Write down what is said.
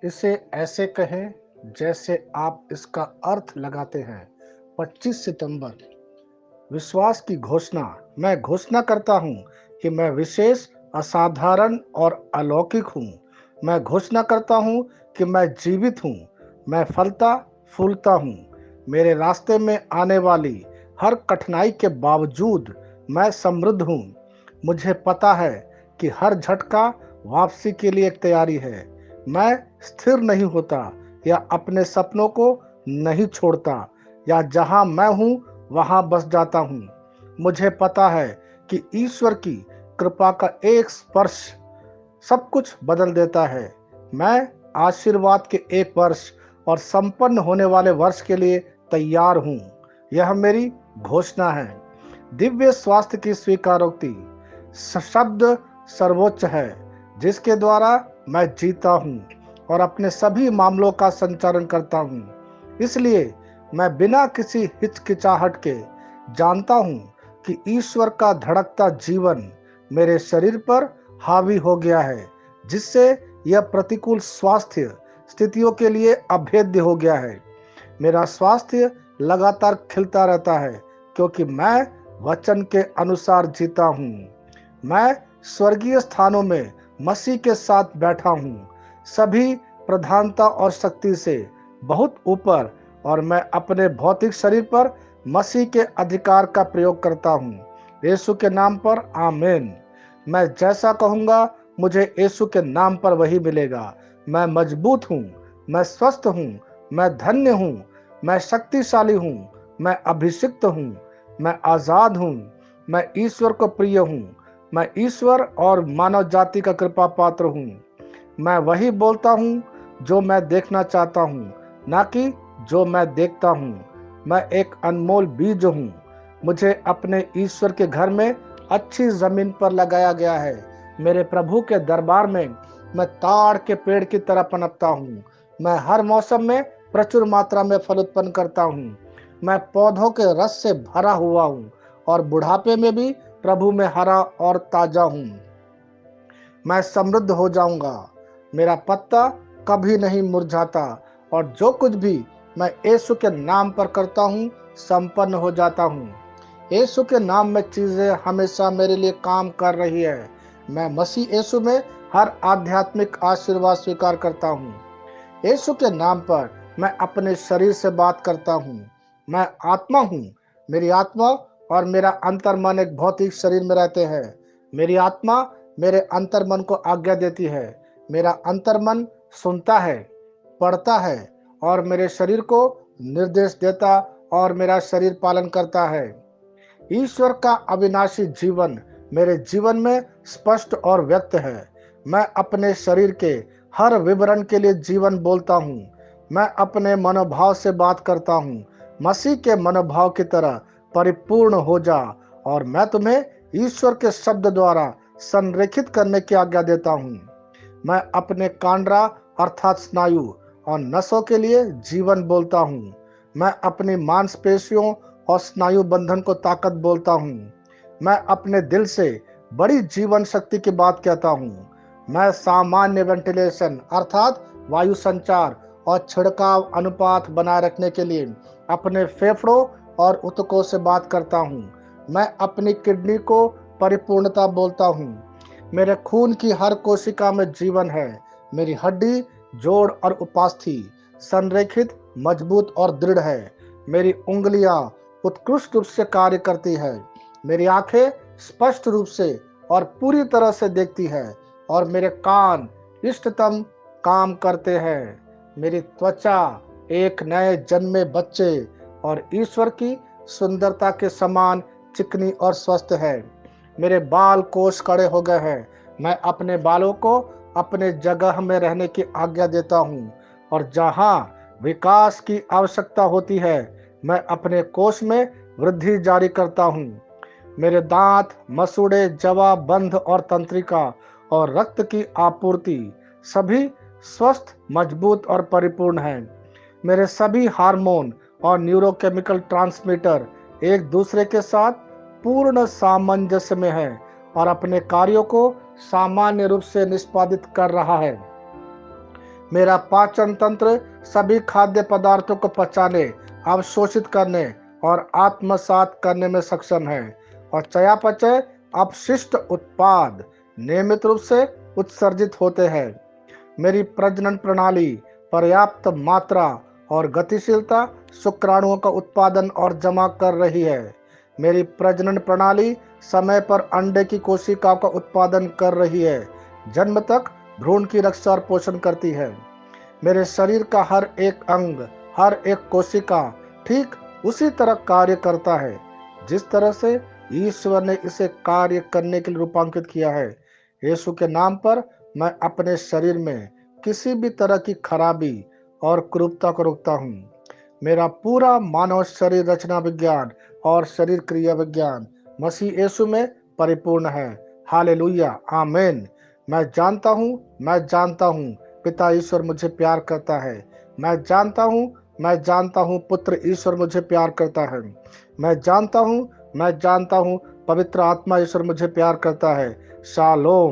इसे ऐसे कहें जैसे आप इसका अर्थ लगाते हैं। 25 सितंबर विश्वास की घोषणा। मैं घोषणा करता हूँ कि मैं विशेष, असाधारण और अलौकिक हूँ। मैं घोषणा करता हूँ कि मैं जीवित हूँ। मैं फलता फूलता हूँ। मेरे रास्ते में आने वाली हर कठिनाई के बावजूद मैं समृद्ध हूँ। मुझे पता है कि हर झटका वापसी के लिए एक तैयारी है। मैं स्थिर नहीं होता या अपने सपनों को नहीं छोड़ता या जहां मैं हूं वहां बस जाता हूं। मुझे पता है कि ईश्वर की कृपा का एक स्पर्श सब कुछ बदल देता है। मैं आशीर्वाद के एक वर्ष और संपन्न होने वाले वर्ष के लिए तैयार हूं। यह मेरी घोषणा है। दिव्य स्वास्थ्य की स्वीकारोक्ति। शब्द सर्वोच्च है जिसके द्वारा मैं जीता हूं और अपने सभी मामलों का संचालन करता हूं। इसलिए मैं बिना किसी हिचकिचाहट के जानता हूं कि ईश्वर का धड़कता जीवन मेरे शरीर पर हावी हो गया है, जिससे यह प्रतिकूल स्वास्थ्य स्थितियों के लिए अभेद्य हो गया है। मेरा स्वास्थ्य लगातार खिलता रहता है क्योंकि मैं वचन के अनुसार जीता हूँ। मैं स्वर्गीय स्थानों में मसीह के साथ बैठा हूँ, सभी प्रधानता और शक्ति से बहुत ऊपर, और मैं अपने भौतिक शरीर पर मसीह के अधिकार का प्रयोग करता हूँ। यीशु के नाम पर आमीन। मैं जैसा कहूँगा मुझे यीशु के नाम पर वही मिलेगा। मैं मजबूत हूँ, मैं स्वस्थ हूँ, मैं धन्य हूँ, मैं शक्तिशाली हूँ, मैं अभिषिक्त हूँ, मैं आजाद हूँ, मैं ईश्वर को प्रिय हूँ, मैं ईश्वर और मानव जाति का कृपा पात्र हूँ। मैं वही बोलता हूँ जो मैं देखना चाहता हूँ, ना कि जो मैं देखता हूँ। मैं एक अनमोल बीज हूँ। मुझे अपने ईश्वर के घर में अच्छी जमीन पर लगाया गया है। मेरे प्रभु के दरबार में मैं ताड़ के पेड़ की तरह पनपता हूँ। मैं हर मौसम में प्रचुर मात्रा में फल उत्पन्न करता हूँ। मैं पौधों के रस से भरा हुआ हूँ और बुढ़ापे में भी प्रभु में हरा और ताजा हूँ। मैं समृद्ध हो जाऊंगा। मेरा पत्ता कभी नहीं मुरझाता और जो कुछ भी मैं यीशु के नाम पर करता हूँ संपन्न हो जाता हूँ। यीशु के नाम में चीजें हमेशा मेरे लिए काम कर रही है। मैं मसीह यीशु में हर आध्यात्मिक आशीर्वाद स्वीकार करता हूँ। यीशु के नाम पर मैं अपने शरीर से बात करता हूँ। मैं आत्मा हूँ। मेरी आत्मा और मेरा अंतर्मन एक भौतिक शरीर में रहते हैं। मेरी आत्मा मेरे अंतर्मन को आज्ञा देती है। मेरा अंतर्मन सुनता है, पढ़ता है और मेरे शरीर को निर्देश देता और मेरा शरीर पालन करता है। ईश्वर का अविनाशी जीवन मेरे जीवन में स्पष्ट और व्यक्त है। मैं अपने शरीर के हर विवरण के लिए जीवन बोलता हूँ। मैं अपने मनोभाव से बात करता हूँ। मसीह के मनोभाव की तरह परिपूर्ण हो जा, और मैं तुम्हें ईश्वर के शब्द द्वारा संरेखित करने की आज्ञा देता हूँ। मैं अपने कांड्रा अर्थात स्नायु और नसों के लिए जीवन बोलता हूँ। मैं अपनी मांसपेशियों और स्नायु बंधन को ताकत बोलता हूँ। मैं अपने दिल से बड़ी जीवन शक्ति की बात कहता हूँ। मैं सामान्य वेंटिलेशन अर्थात वायु संचार और छिड़काव अनुपात बनाए रखने के लिए अपने फेफड़ों और ऊतकों से बात करता हूँ। मैं अपनी किडनी को परिपूर्णता बोलता हूँ। मेरे खून की हर कोशिका में जीवन है। मेरी हड्डी, जोड़ और उपास्थि संरेखित, मजबूत और दृढ़ है। मेरी उंगलियां उत्कृष्ट रूप से कार्य करती है। मेरी आंखें स्पष्ट रूप से और पूरी तरह से देखती है और मेरे कान इष्टतम काम करते हैं। मेरी त्वचा एक नए जन्मे बच्चे और ईश्वर की सुंदरता के समान चिकनी और स्वस्थ है। मेरे बाल कोष खड़े हो गए हैं। मैं अपने बालों को अपने जगह में रहने की आज्ञा देता हूँ, और जहाँ विकास की आवश्यकता होती है मैं अपने कोष में वृद्धि जारी करता हूँ। मेरे दांत, मसूड़े, जवा, बंध और तंत्रिका और रक्त की आपूर्ति सभी स्वस्थ, मजबूत और परिपूर्ण हैं। मेरे सभी हार्मोन और न्यूरोकेमिकल ट्रांसमीटर एक दूसरे के साथ पूर्ण सामंजस्य में है और अपने कार्यों को सामान्य रूप से निष्पादित कर रहा है। मेरा पाचन तंत्र सभी खाद्य पदार्थों को पचाने, अवशोषित करने और आत्मसात करने में सक्षम है। और चयापचय अपशिष्ट उत्पाद नियमित रूप से उत्सर्जित होते हैं। मेरी प्रजनन प्रणाली पर्याप्त मात्रा और गतिशीलता शुक्राणुओं का उत्पादन और जमा कर रही है। मेरी प्रजनन प्रणाली समय पर अंडे की कोशिकाओं का उत्पादन कर रही है, जन्म तक भ्रूण की रक्षा और पोषण करती है। मेरे शरीर का हर एक अंग, हर एक कोशिका ठीक उसी तरह कार्य करता है जिस तरह से ईश्वर ने इसे कार्य करने के लिए रूपांकित किया है। यीशु के नाम पर मैं अपने शरीर में किसी भी तरह की खराबी और कुरूपता को रोकता हूँ। मेरा पूरा मानव शरीर रचना विज्ञान और शरीर क्रिया विज्ञान मसीह यीशु में परिपूर्ण है। हालेलुया, आमीन। मैं जानता हूँ पिता ईश्वर मुझे प्यार करता है। मैं जानता हूँ पुत्र ईश्वर मुझे प्यार करता है। मैं जानता हूँ पवित्र आत्मा ईश्वर मुझे प्यार करता है। शालोम।